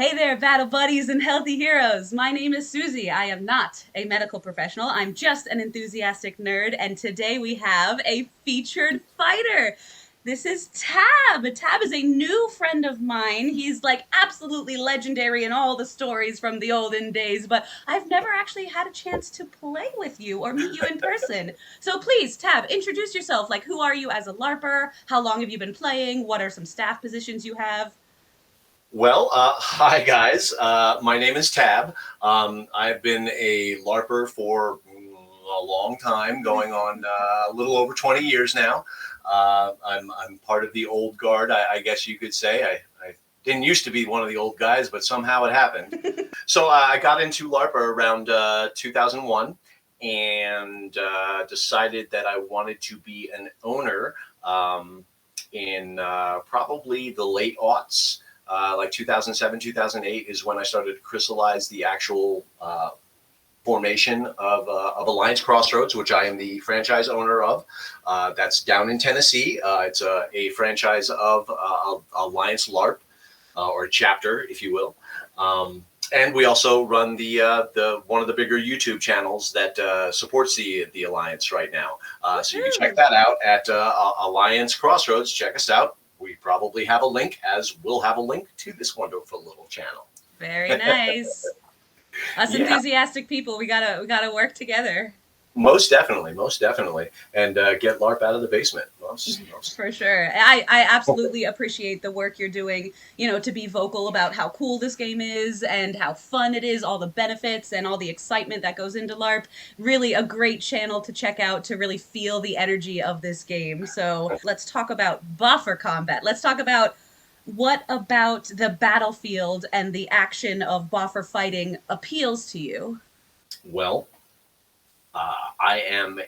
Hey there, battle buddies and healthy heroes. My name is Susie. I am not a medical professional. I'm just an enthusiastic nerd. And today we have a featured fighter. This is Tab. Tab is a new friend of mine. He's like absolutely legendary in all the stories from the olden days, but I've never actually had a chance to play with you or meet you in person. So please, Tab, introduce yourself. Like, who are you as a LARPer? How long have you been playing? What are some staff positions you have? Well, hi guys. My name is Tab. I've been a LARPer for a long time, going on a little over 20 years now. I'm part of the old guard, I guess you could say. I didn't used to be one of the old guys, but somehow it happened. So I got into LARPer around 2001 and decided that I wanted to be an owner in probably the late aughts. Like 2007, 2008 is when I started to crystallize the actual formation of Alliance Crossroads, which I am the franchise owner of. That's down in Tennessee. It's a franchise of Alliance Larp, or chapter, if you will. And we also run the one of the bigger YouTube channels that supports the Alliance right now. So you can check that out at Alliance Crossroads. Check us out. We probably have a link, as we'll have a link to this wonderful little channel. Very nice. Us enthusiastic people, we gotta work together. Most definitely, and get LARP out of the basement. For sure. I absolutely appreciate the work you're doing, to be vocal about how cool this game is and how fun it is, all the benefits and all the excitement that goes into LARP. Really a great channel to check out to really feel the energy of this game. So let's talk about buffer combat. Let's talk about what about the battlefield and the action of buffer fighting appeals to you. Well, I am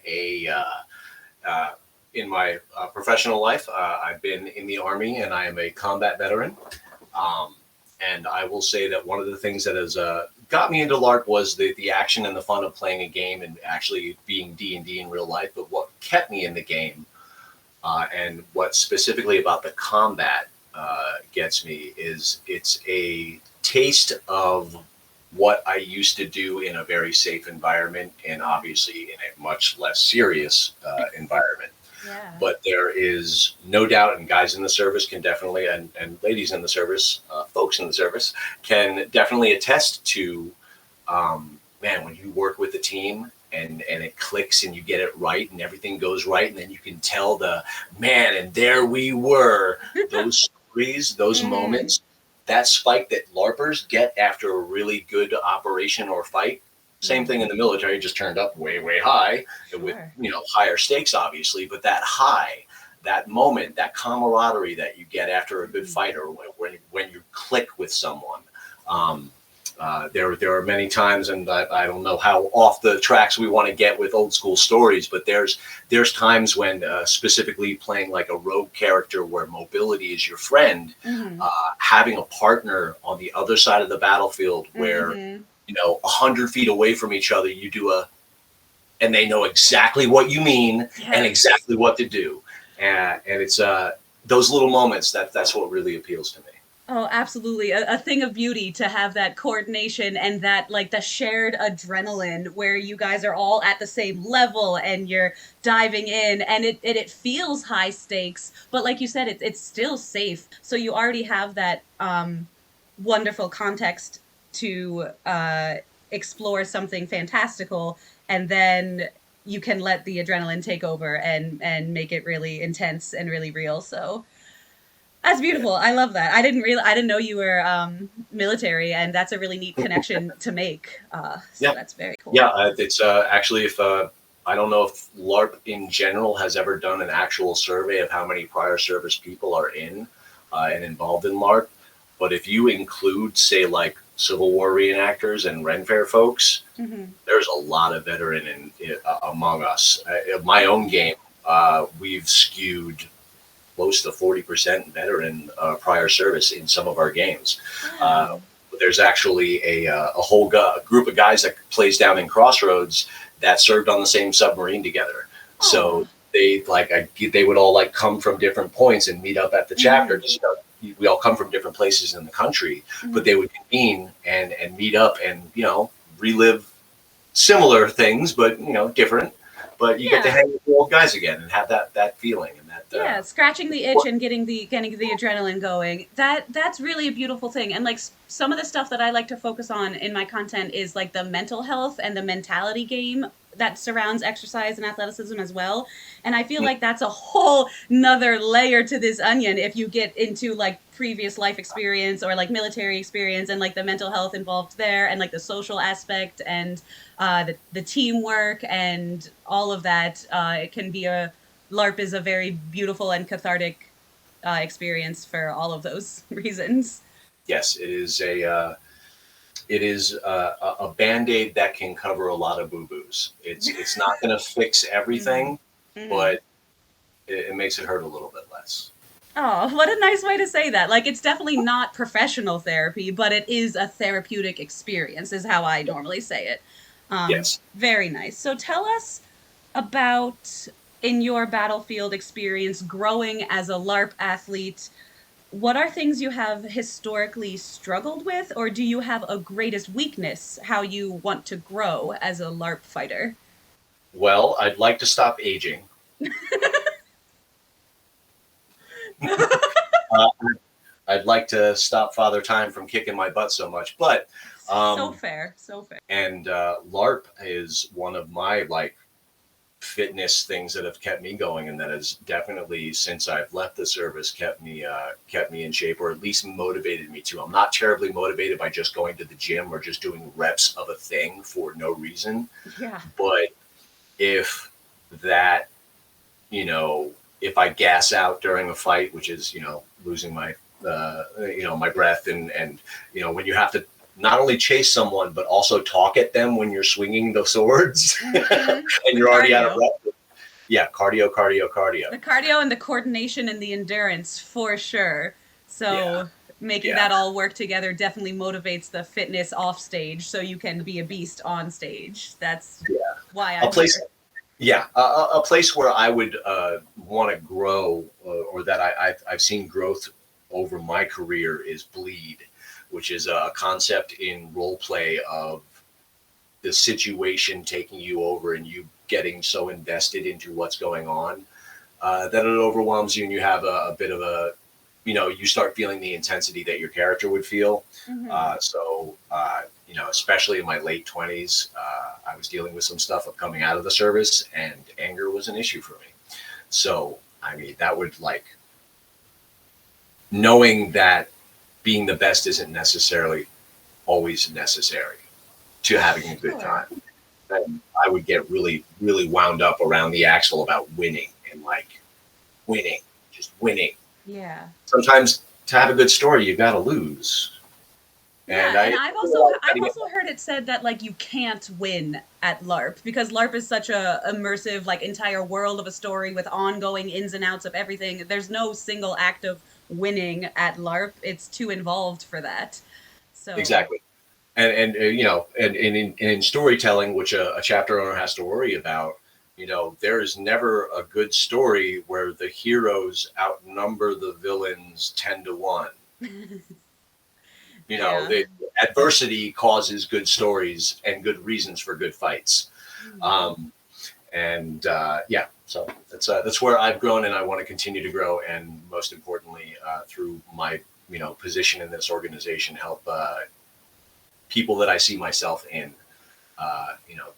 in my professional life, I've been in the Army and I am a combat veteran. And I will say that one of the things that has got me into LARP was the action and the fun of playing a game and actually being D&D in real life. But what kept me in the game and what specifically about the combat gets me is it's a taste of what I used to do in a very safe environment and obviously in a much less serious environment. Yeah. But there is no doubt, and guys in the service can definitely, and ladies in the service, folks in the service can definitely attest to, man, when you work with a team and it clicks and you get it right and everything goes right, and then you can tell man, and there we were, those stories, those moments, that spike that LARPers get after a really good operation or fight. Same thing in the military, just turned up way, way high with, higher stakes, obviously. But that high, that moment, that camaraderie that you get after a good fight or when you click with someone. There are many times, and I don't know how off the tracks we want to get with old school stories, but there's times when specifically playing like a rogue character where mobility is your friend, having a partner on the other side of the battlefield where 100 feet away from each other, you do and they know exactly what you mean and exactly what to do. And it's those little moments that's what really appeals to me. Oh, absolutely. A thing of beauty to have that coordination and that like the shared adrenaline where you guys are all at the same level and you're diving in and it feels high stakes, but like you said, it's still safe. So you already have that wonderful context to explore something fantastical, and then you can let the adrenaline take over and make it really intense and really real. So that's beautiful. I love that. I didn't know you were military, and that's a really neat connection to make. So that's very cool. Yeah, it's actually, if I don't know if LARP in general has ever done an actual survey of how many prior service people are in and involved in LARP, but if you include, say, like Civil War reenactors and Ren Fair folks, there's a lot of veteran among us. My own game, we've skewed close to 40% veteran prior service in some of our games. There's actually a whole group of guys that plays down in Crossroads that served on the same submarine together. So they would all like come from different points and meet up at the chapter, just we all come from different places in the country, but Mhm. they would convene and meet up and, relive similar things, but, different. But you get to Yeah. hang with the old guys again and have that feeling and that, Yeah, scratching the itch and getting the adrenaline going. That's really a beautiful thing. And like some of the stuff that I like to focus on in my content is like the mental health and the mentality game that surrounds exercise and athleticism as well. And I feel like that's a whole nother layer to this onion if you get into like previous life experience or like military experience and like the mental health involved there and like the social aspect and the teamwork and all of that. It can be a LARP is a very beautiful and cathartic experience for all of those reasons. yes, it is a band-aid that can cover a lot of boo-boos. It's not going to fix Mm-hmm. everything, Mm-hmm. but it makes it hurt a little bit less. Oh, what a nice way to say that. Like, it's definitely not professional therapy, but it is a therapeutic experience, is how I normally say it. Yes. Very nice. So, tell us about in your battlefield experience growing as a LARP athlete. What are things you have historically struggled with, or do you have a greatest weakness how you want to grow as a LARP fighter? Well, I'd like to stop aging. Uh, I'd like to stop Father Time from kicking my butt so much, but So um, fair, so fair. and LARP is one of my like fitness things that have kept me going, and that has definitely, since I've left the service, kept me in shape, or at least motivated me to. I'm not terribly motivated by just going to the gym or just doing reps of a thing for no reason, Yeah. but if that, you know, if I gas out during a fight, which is, losing my breath, and when you have to not only chase someone but also talk at them when you're swinging the swords Hmm. and The you're already out of cardio. breath. Yeah, cardio, cardio, cardio. The cardio and the coordination and the endurance for sure. Yeah, So making yeah, that all work together definitely motivates the fitness off stage so you can be a beast on stage. That's yeah. why A I'm place, here. yeah, a place where I would want to grow, or that I've seen growth over my career, is bleed, which is a concept in role play of the situation taking you over and you getting so invested into what's going on that it overwhelms you, and you have a bit of you start feeling the intensity that your character would feel. Hmm. Especially in my late 20s, I was dealing with some stuff of coming out of the service, and anger was an issue for me. So, I mean, that would like knowing that being the best isn't necessarily always necessary to having a good Sure. time. And I would get really, really wound up around the axle about winning and like winning, just winning. Yeah. Sometimes to have a good story, you got to lose. And Yeah, and I I've spend a also lot of I've fighting it. also heard it said that like you can't win at LARP because LARP is such a immersive like entire world of a story with ongoing ins and outs of everything. There's no single act of winning at LARP. It's too involved for that. So, Exactly. And in storytelling, which a chapter owner has to worry about, there is never a good story where the heroes outnumber the villains 10 to 1. yeah. The adversity causes good stories and good reasons for good fights. Mhm. Um, and yeah, so that's where I've grown, and I want to continue to grow, and most importantly, through my position in this organization, help people that I see myself in,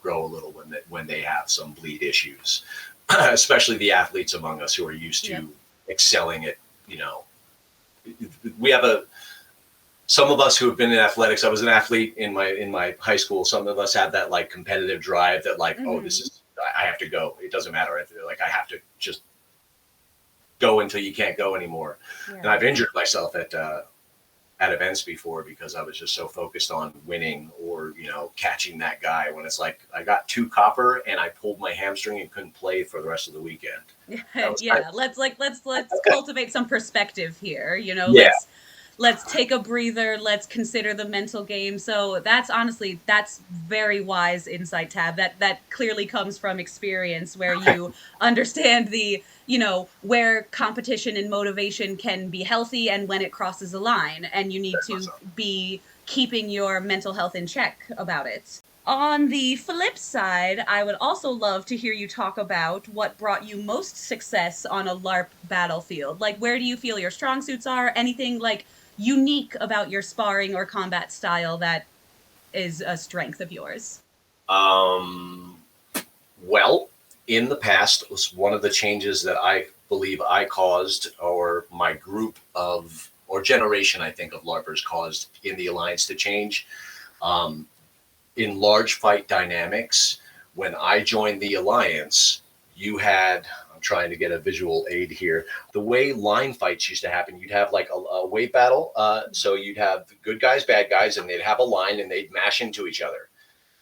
grow a little when they have some bleed issues, especially the athletes among us who are used Yep. to excelling at, you know, we have some of us who have been in athletics. I was an athlete in my high school. Some of us have that like competitive drive that like, oh, this Mhm. is, I have to go. It doesn't matter. Like I have to just go until you can't go anymore. And Yeah. I've injured myself at events before because I was just so focused on winning, or catching that guy, when it's like I got 2 copper and I pulled my hamstring and couldn't play for the rest of the weekend. That was kind Yeah, let's cultivate some perspective here. of, yeah, let's take a breather, let's consider the mental game. So that's honestly, that's very wise insight, Tab. That clearly comes from experience, where you understand the, where competition and motivation can be healthy and when it crosses a line, and you need Very much to so. be keeping your mental health in check about it. On the flip side, I would also love to hear you talk about what brought you most success on a LARP battlefield. Like, where do you feel your strong suits are? Anything like unique about your sparring or combat style that is a strength of yours? Um, well, in the past was one of the changes that I believe I caused, or my group of, or generation, I think, of LARPers caused in the Alliance to change. Um, in large fight dynamics, when I joined the Alliance, you had, I'm trying to get a visual aid here. The way line fights used to happen, you'd have like a weight battle. So you'd have good guys, bad guys, and they'd have a line and they'd mash into each other.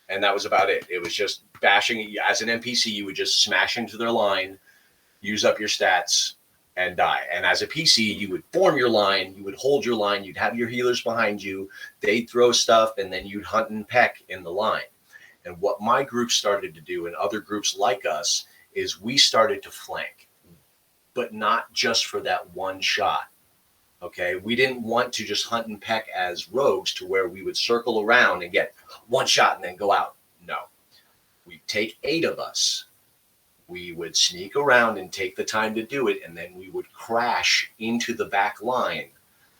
And that was about it. It was just bashing. As an NPC, you would just smash into their line, use up your stats, and die. And as a PC, you would form your line, you would hold your line, you'd have your healers behind you, they'd throw stuff, and then you'd hunt and peck in the line. And what my group started to do, and other groups like us, is we started to flank, but not just for that one shot. Okay, we didn't want to just hunt and peck as rogues to where we would circle around and get one shot and then go out. No, we'd take 8 of us. We would sneak around and take the time to do it, and then we would crash into the back line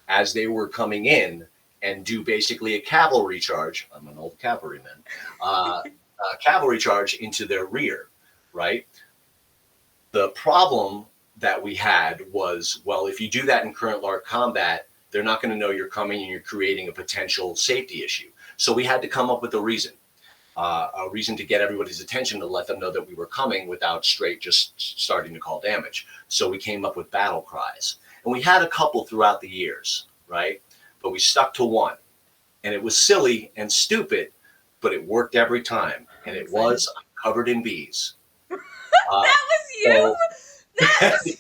as they were coming in and do basically a cavalry charge. I'm an old cavalryman. A cavalry charge into their rear, right? The problem that we had was, well, if you do that in current LARP combat, they're not going to know you're coming and you're creating a potential safety issue. So we had to come up with a reason to get everybody's attention, to let them know that we were coming without straight just starting to call damage. So we came up with battle cries. And we had a couple throughout the years, right? But we stuck to one. And it was silly and stupid, but it worked every time. And I'm it excited. was covered in bees. Uh, That was you? so That was you?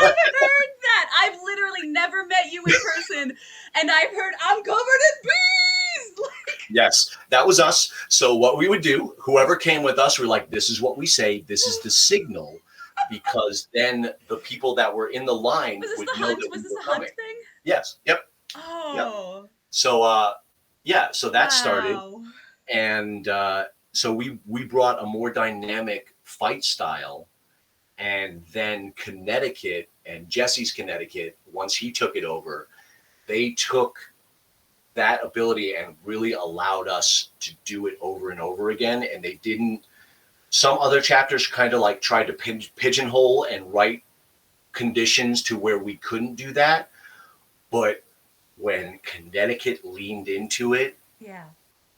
I've heard that. I've literally never met you in person, and I've heard I'm covered in bees. Yes, that was us. So what we would do, whoever came with us, we're like, this is what we say. This is the signal, because then the people that were in the line Was this would the know hunt? that we Was this were a hunt coming. thing? Yes. Yep. Yep. Oh, So, so that started, wow. and so we brought a more dynamic fight style, and then Connecticut and Jesse's Connecticut, once he took it over, they took that ability and really allowed us to do it over and over again. And they didn't, some other chapters kind of like tried to pigeonhole and write conditions to where we couldn't do that. But when Connecticut leaned into it, Yeah.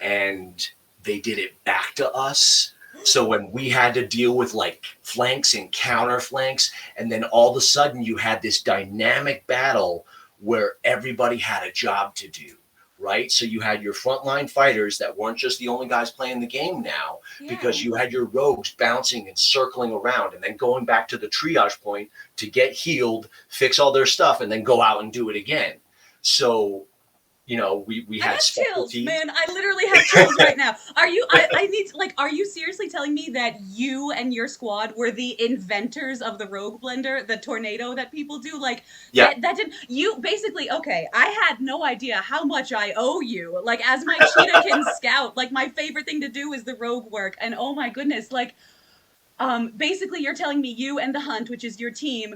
and they did it back to us. So when we had to deal with like flanks and counter flanks, and then all of a sudden you had this dynamic battle where everybody had a job to do, right? So you had your frontline fighters that weren't just the only guys playing the game now, because Yeah. you had your rogues bouncing and circling around and then going back to the triage point to get healed, fix all their stuff, and then go out and do it again. So we I had got chills, specialties. man. I literally have chills right now. Are you? I need to, like. Are you seriously telling me that you and your squad were the inventors of the Rogue Blender, the tornado that people do? Like Yeah. that didn't you basically? Okay, I had no idea how much I owe you. Like as my Cheetahkin scout, like my favorite thing to do is the rogue work, and oh my goodness, like basically you're telling me you and the Hunt, which is your team,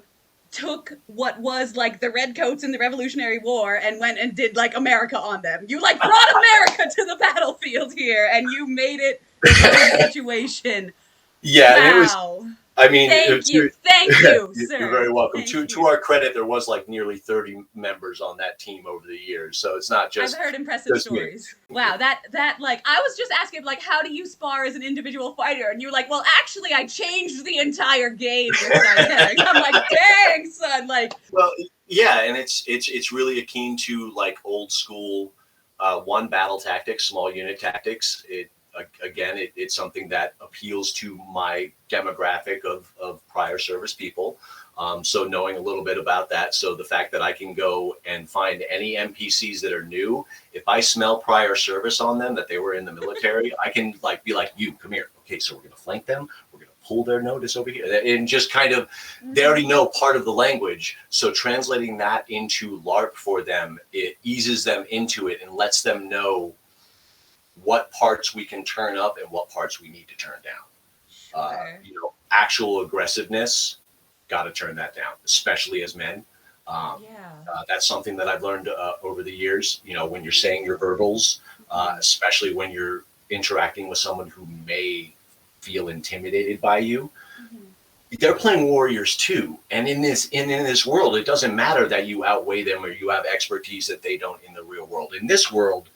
took what was like the redcoats in the Revolutionary War and went and did like America on them. You like brought America to the battlefield here and you made it a good situation. Yeah, and it was. Wow. I mean, Thank you. Thank you, you're sir. very welcome. Thank To you. our credit, there was like nearly 30 members on that team over the years, so it's not I've just heard impressive me. stories. Wow, that like I was just asking like how do you spar as an individual fighter, and you're like, well, actually, I changed the entire game with dynamics. I'm like, dang son, like Well, yeah, and it's really akin to like old school one battle tactics, small unit tactics. again, it's something that appeals to my demographic of prior service people. So knowing a little bit about that, so the fact that I can go and find any NPCs that are new, if I smell prior service on them, that they were in the military, I can like be like, you come here. Okay, so we're gonna flank them. We're gonna pull their notice over here, and just kind of, they already know part of the language. So translating that into LARP for them, it eases them into it and lets them know what parts we can turn up and what parts we need to turn down. Sure. Actual aggressiveness, got to turn that down, especially as men. Yeah. That's something that I've learned over the years. When you're saying your verbals, especially when you're interacting with someone who may feel intimidated by you, they're playing warriors too. And in this world, it doesn't matter that you outweigh them or you have expertise that they don't in the real world. In this world,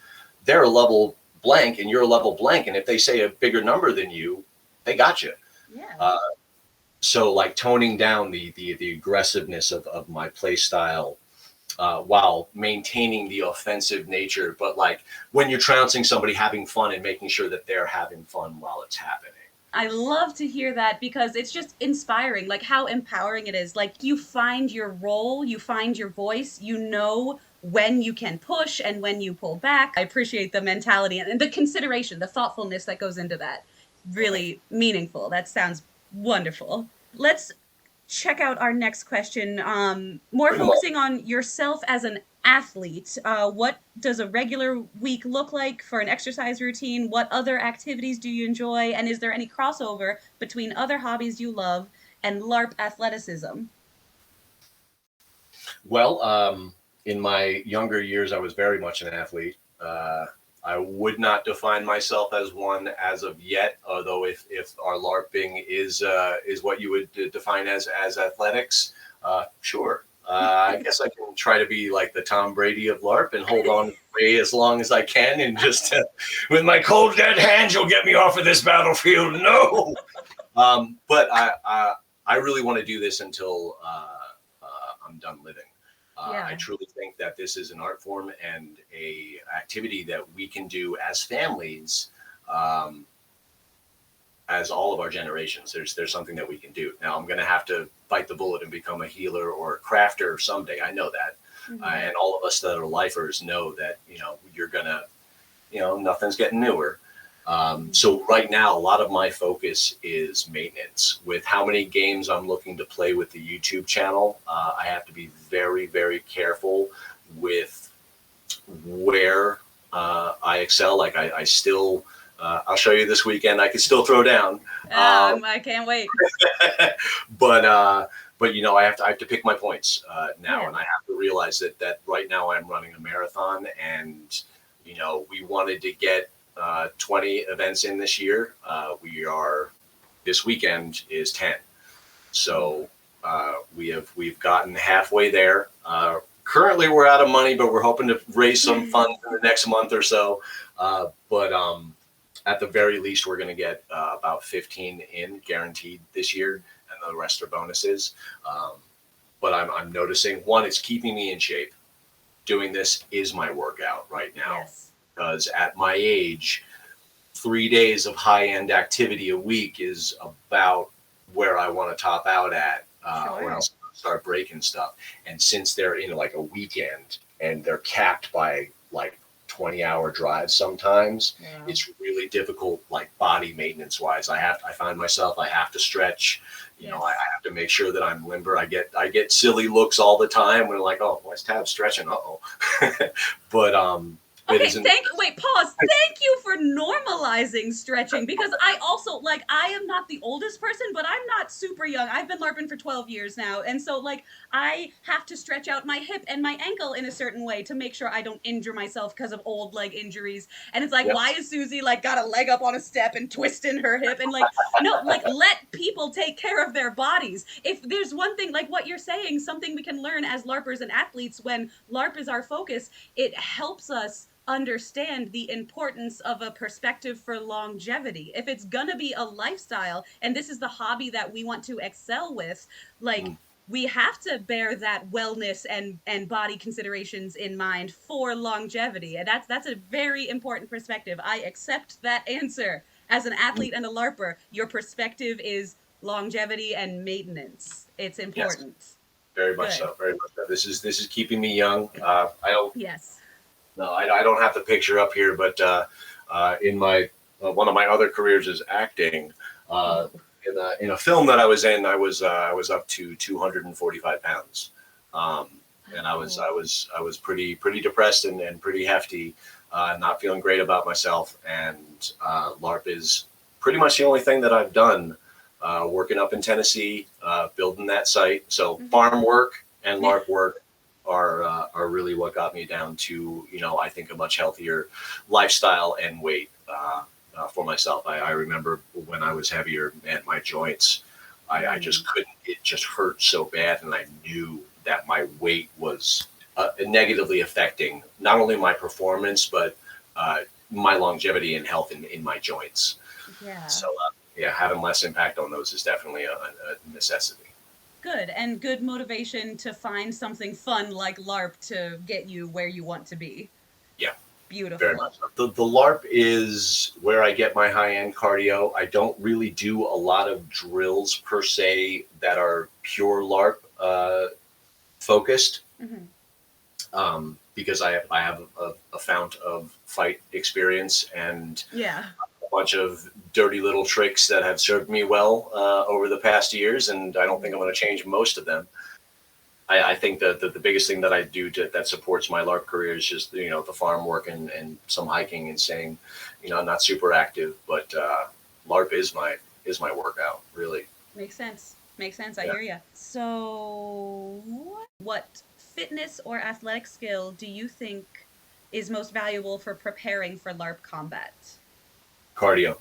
they're a level blank and you're a level blank. And if they say a bigger number than you, they got you. Yeah. So like toning down the aggressiveness of my play style while maintaining the offensive nature. But like when you're trouncing somebody, having fun and making sure that they're having fun while it's happening. I love to hear that because it's just inspiring, like how empowering it is. Like you find your role, you find your voice, you know when you can push and when you pull back. I appreciate the mentality and the consideration, the thoughtfulness that goes into that. Really meaningful. That sounds wonderful. Let's check out our next question. More focusing on yourself as an athlete. What does a regular week look like for an exercise routine? What other activities do you enjoy? And is there any crossover between other hobbies you love and LARP athleticism? Well, in my younger years, I was very much an athlete. I would not define myself as one as of yet, although if our LARPing is what you would define as athletics, sure. I guess I can try to be like the Tom Brady of LARP and hold on way as long as I can, and just with my cold dead hands, you'll get me off of this battlefield. No, but I really want to do this until I'm done living. Yeah. I truly think that this is an art form and a activity that we can do as families, as all of our generations. There's something that we can do. Now I'm going to have to bite the bullet and become a healer or a crafter someday. I know that, and all of us that are lifers know that you're gonna, nothing's getting newer. So right now, a lot of my focus is maintenance. With how many games I'm looking to play with the YouTube channel, I have to be very, very careful with where I excel. Like I still, I'll show you this weekend. I can still throw down. I can't wait. But I have to pick my points now, and I have to realize that right now I'm running a marathon, and we wanted to get 20 events in this year. This weekend is 10. So we've gotten halfway there. Currently we're out of money, but we're hoping to raise some funds in the next month or so. But at the very least, we're going to get about 15 in guaranteed this year, and the rest are bonuses. But I'm noticing, one, it's keeping me in shape. Doing this is my workout right now. Yes. Because at my age, 3 days of high-end activity a week is about where I want to top out at, or else I'll start breaking stuff. And since they're in like a weekend and they're capped by like 20-hour drives sometimes, it's really difficult, like body maintenance wise. I find myself, I have to stretch. I have to make sure that I'm limber. I get silly looks all the time when like, oh, why's Tab stretching? But Okay, pause. Thank you for normalizing stretching, because I also, like, I am not the oldest person, but I'm not super young. I've been LARPing for 12 years now, and so, like, I have to stretch out my hip and my ankle in a certain way to make sure I don't injure myself because of old leg injuries. And it's like, why is Susie, like, got a leg up on a step and twisting her hip? And, like, no, like, let people take care of their bodies. If there's one thing, like what you're saying, something we can learn as LARPers and athletes when LARP is our focus, it helps us understand the importance of a perspective for longevity. If it's gonna be a lifestyle and this is the hobby that we want to excel with, like we have to bear that wellness and body considerations in mind for longevity, and that's a very important perspective. I accept that answer. As an athlete and a larper, your perspective is longevity and maintenance. It's Yes, important. very much Good. so. Very much so. This is keeping me young. I don't Yes. no, I don't have the picture up here, but in my one of my other careers is acting. Uh, Ooh. in a film that I was in, I was up to 245 pounds, um, and Oh. I was pretty depressed and pretty hefty, not feeling great about myself. And LARP is pretty much the only thing that I've done. Working up in Tennessee, building that site. So Mhm. farm work and LARP work are really what got me down to, I think, a much healthier lifestyle and weight for myself. I remember when I was heavier, man, my joints, I Mm. just couldn't. It just hurt so bad, and I knew that my weight was negatively affecting not only my performance but uh, my longevity and health in my joints. Yeah. So yeah, having less impact on those is definitely a necessity. Good, and good motivation to find something fun like LARP to get you where you want to be. Yeah. Very Beautiful. much so. The LARP is where I get my high end cardio. I don't really do a lot of drills per se that are pure LARP focused, Hmm. because I have a fount of fight experience and Yeah. a bunch of dirty little tricks that have served me well over the past years, and I don't think Hmm. I'm going to change most of them. I think that the biggest thing that I do that supports my LARP career is just the farm work and some hiking and staying. I'm not super active, but LARP is my workout really. Makes sense. Makes sense. I Yeah, hear you. So, what fitness or athletic skill do you think is most valuable for preparing for LARP combat? cardio,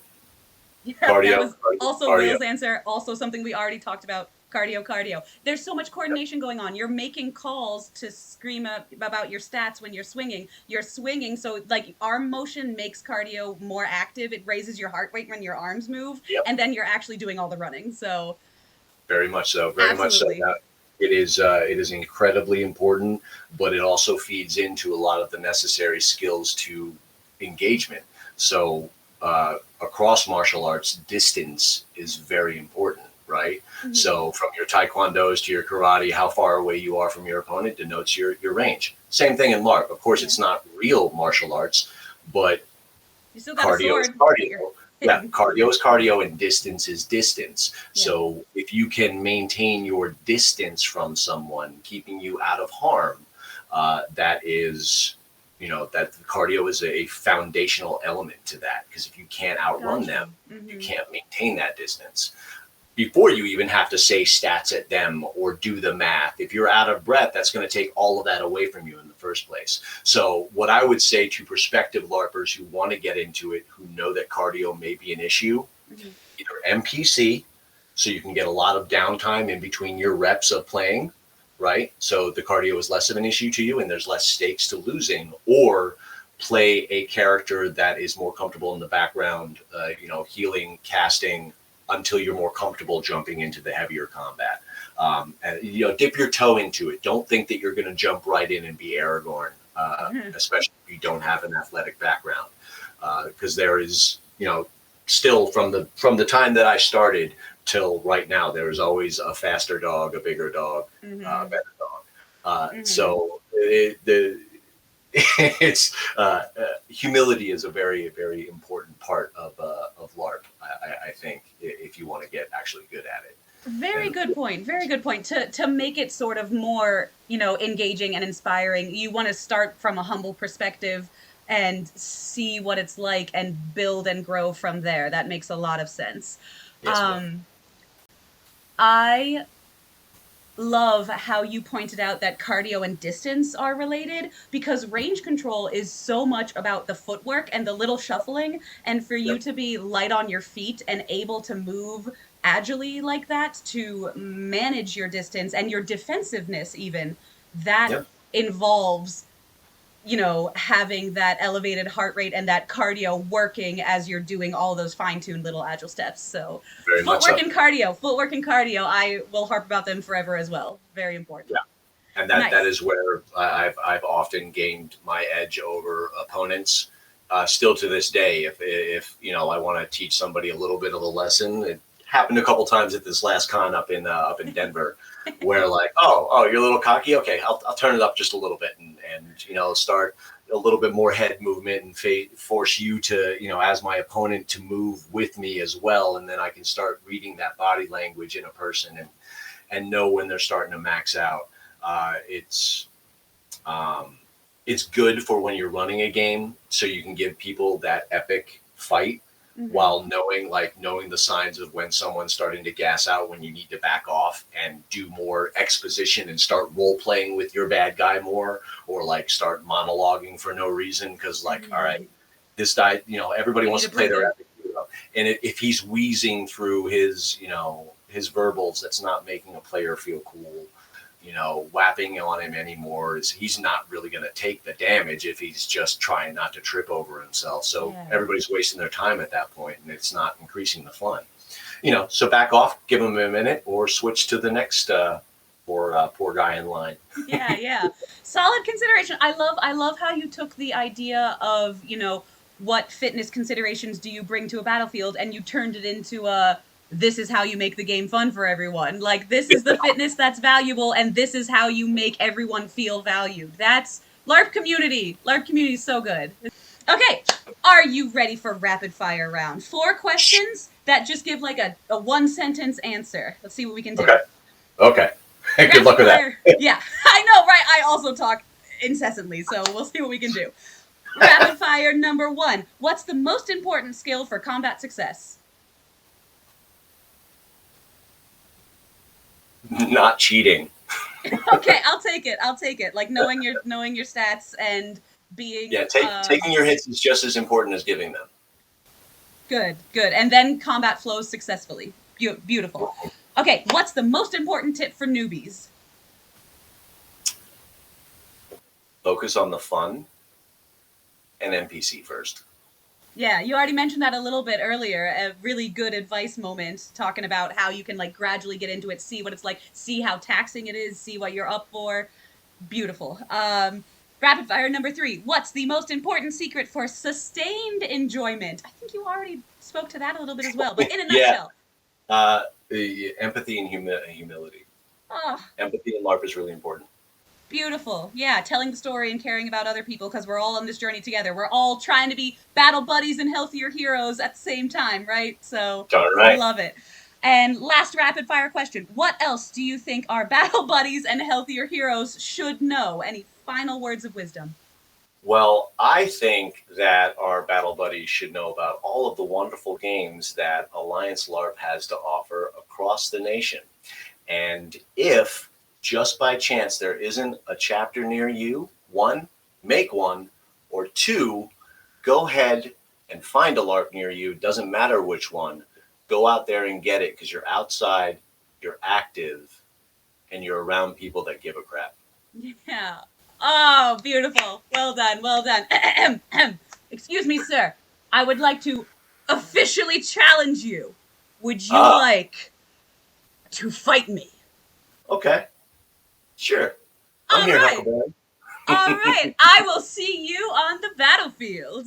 Yeah, that cardio, was cardio, also cardio. Will's answer. Also, something we already talked about, cardio, cardio. There's so much Yep. coordination going on. You're making calls to scream about your stats when you're swinging. You're swinging, so like arm motion makes cardio more active. It raises your heart rate when your arms move, Yep. and then you're actually doing all the running. So, Very much so. Very much so. absolutely. Now, it is incredibly important, but it also feeds into a lot of the necessary skills to engagement. So across martial arts, distance is very important, right? Hmm. So from your taekwondos to your karate, how far away you are from your opponent denotes your range. Same thing in LARP. Of course, Yeah. it's not real martial arts, but You still got a cardio is sword, but you're cardio. Yeah, hitting. cardio is cardio and distance is distance. Yeah. So if you can maintain your distance from someone, keeping you out of harm, that is, that cardio is a foundational element to that. Because if you can't outrun Got them, you. you Hmm. can't maintain that distance before you even have to say stats at them or do the math. If you're out of breath, that's going to take all of that away from you in the first place. So, what I would say to prospective LARPers who want to get into it, who know that cardio may be an issue, Hmm. either MPC, so you can get a lot of downtime in between your reps of playing, right? So the cardio is less of an issue to you and there's less stakes to losing, or play a character that is more comfortable in the background, healing, casting, until you're more comfortable jumping into the heavier combat. And dip your toe into it. Don't think that you're going to jump right in and be Aragorn, especially if you don't have an athletic background, because there is, still from the time that I started till right now, there is always a faster dog, a bigger dog, a Hmm. better dog. Hmm. So it's humility is a very very important part of LARP. I think if you want to get actually good at it. Very And good point. Very good point. To make it sort of more, engaging and inspiring, you want to start from a humble perspective and see what it's like and build and grow from there. That makes a lot of sense. yes, ma'am. Um, I love how you pointed out that cardio and distance are related because range control is so much about the footwork and the little shuffling. And for you Yep. to be light on your feet and able to move agilely like that to manage your distance and your defensiveness, even that Yep. involves having that elevated heart rate and that cardio working as you're doing all those fine-tuned little agile steps. So Very much so. footwork and cardio, I will harp about them forever as well. Very Yeah. important. And that Nice. is where I've often gained my edge over opponents. Still to this day, if I want to teach somebody a little bit of a lesson, it happened a couple times at this last con up in Denver, where like, oh, you're a little cocky. Okay, I'll turn it up just a little bit and start a little bit more head movement and force you to as my opponent to move with me as well, and then I can start reading that body language in a person and know when they're starting to max out. It's good for when you're running a game, so you can give people that epic fight Mm-hmm. while knowing the signs of when someone's starting to gas out, when you need to back off and do more exposition and start role playing with your bad guy more, or like start monologuing for no reason because like, all Mm-hmm. right, this guy, everybody We need wants a to play their breather. epic hero, and if he's wheezing through his verbals, that's not making a player feel cool. Whapping on him anymore he's not really going to take the damage if he's just trying not to trip over himself. So Yeah. everybody's wasting their time at that point, and it's not increasing the fun. So back off, give him a minute, or switch to the next poor guy in line. Yeah, yeah. Solid consideration. I love how you took the idea of, what fitness considerations do you bring to a battlefield and you turned it into this is how you make the game fun for everyone. Like this is the fitness that's valuable and this is how you make everyone feel valued. That's LARP community. LARP community is so good. Okay, are you ready for rapid fire round? 4 questions that just give like a one sentence answer. Let's see what we can do. Okay. Okay. Good Rapid luck with that. fire. Yeah, I know, right? I also talk incessantly, so we'll see what we can do. Rapid fire number 1. What's the most important skill for combat success? Not cheating. Okay, I'll take it. I'll take it. Like knowing your stats and being Yeah, taking your hits is just as important as giving them. good, good. And then combat flows successfully. Beautiful. Okay, what's the most important tip for newbies? Focus on the fun and NPC first. Yeah, you already mentioned that a little bit earlier. A really good advice moment talking about how you can like gradually get into it, see what it's like, see how taxing it is, see what you're up for. Beautiful. Rapid fire number 3. What's the most important secret for sustained enjoyment? I think you already spoke to that a little bit as well, but in a Yeah. nutshell. The empathy and humility. Oh, Empathy in LARP is really important. beautiful. Yeah, telling the story and caring about other people because we're all on this journey together. We're all trying to be battle buddies and healthier heroes at the same time, right? So, Darn right. love it. And last rapid fire question. What else do you think our battle buddies and healthier heroes should know? Any final words of wisdom? Well, I think that our battle buddies should know about all of the wonderful games that Alliance LARP has to offer across the nation. And if just by chance there isn't a chapter near you, 1, make one, or 2, go ahead and find a LARP near you. Doesn't matter which one. Go out there and get it because you're outside, you're active, and you're around people that give a crap. Yeah. Oh, beautiful. Well done. Well done. Excuse me, sir. I would like to officially challenge you. Would you like to fight me? Okay. Sure. I'm All here, right. Huckleberry. All right. I will see you on the battlefield.